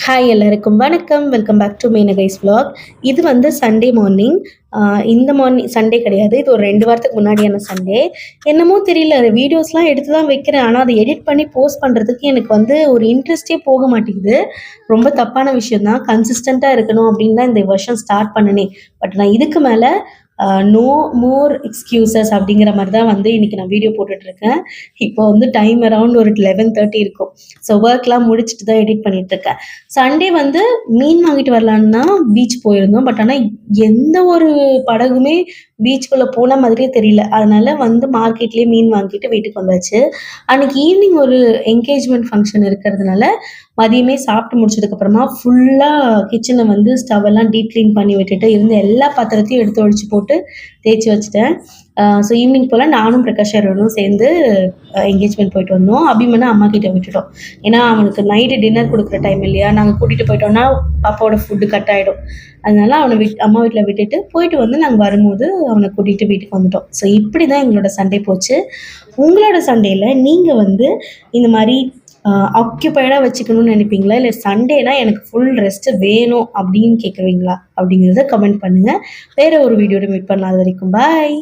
Hi எல்லாருக்கும் வணக்கம். Welcome back to Meena guys vlog. இது வந்து சண்டே மார்னிங். இந்த மார்னிங் சண்டே கிடையாது. இது ஒரு 2 வாரத்துக்கு முன்னாடியான சண்டே. என்னமோ தெரியல, வீடியோஸ்லாம் எடுத்து தான் வைக்கிறேன். ஆனால் அதை எடிட் பண்ணி போஸ்ட் பண்ணுறதுக்கு எனக்கு வந்து ஒரு இன்ட்ரெஸ்டே போக மாட்டேங்குது. ரொம்ப தப்பான விஷயம் தான். கன்சிஸ்டண்ட்டாக இருக்கணும் அப்படின்னு தான் இந்த வருஷம் ஸ்டார்ட் பண்ணனே. பட் நான் இதுக்கு மேலே நோ மோர் எக்ஸ்கியூசஸ் அப்படிங்கிற மாதிரி தான் வந்து இன்றைக்கி நான் வீடியோ போட்டுட்ருக்கேன். இப்போ வந்து டைம் அரவுண்ட் ஒரு 11:30 இருக்கும். ஸோ ஒர்க்லாம் முடிச்சுட்டு தான் எடிட் பண்ணிகிட்ருக்கேன். சண்டே வந்து மீன் வாங்கிட்டு வரலான்னு தான் பீச் போயிருந்தோம். பட் ஆனால் எந்த ஒரு படகுமே பீச்சுக்குள்ளே போன மாதிரியே தெரியல. அதனால வந்து மார்க்கெட்லேயே மீன் வாங்கிட்டு வீட்டுக்கு வந்தாச்சு. அன்றைக்கி ஈவினிங் ஒரு என்கேஜ்மெண்ட் ஃபங்க்ஷன் இருக்கிறதுனால மதியமே சாப்பிட்டு முடிச்சதுக்கப்புறமா ஃபுல்லாக கிச்சனை வந்து ஸ்டவ்வெல்லாம் டீப் க்ளீன் பண்ணி விட்டுட்டு இருந்த எல்லா பாத்திரத்தையும் எடுத்து ஒழிச்சு போட்டு தேய்ச்சி வச்சுட்டேன். ஸோ ஈவினிங் போல் நானும் பிரகாஷ் அருணும் சேர்ந்து என்கேஜ்மெண்ட் போயிட்டு வந்தோம். அபிமனை அம்மா கிட்டே விட்டுட்டோம். ஏன்னா அவனுக்கு நைட்டு டின்னர் கொடுக்குற டைம் இல்லையா, நாங்கள் கூட்டிகிட்டு போயிட்டோம்னா பாப்பாவோட ஃபுட்டு கட் ஆகிடும். அதனால அவனை அம்மா வீட்டில் விட்டுட்டு போயிட்டு வந்து நாங்கள் வரும்போது அவனை கூட்டிகிட்டு வீட்டுக்கு வந்துட்டோம். ஸோ இப்படி தான் எங்களோட சண்டே போச்சு. உங்களோட சண்டேயில் நீங்கள் வந்து இந்த மாதிரி ஆக்குப்பைடாக வச்சுக்கணும்னு நினைப்பீங்களா, இல்லை சண்டேனா எனக்கு ஃபுல் ரெஸ்ட்டு வேணும் அப்படின்னு கேட்குறீங்களா அப்படிங்கிறத கமெண்ட் பண்ணுங்கள். வேறு ஒரு வீடியோட மீட் பண்ணாத வரைக்கும் பாய்.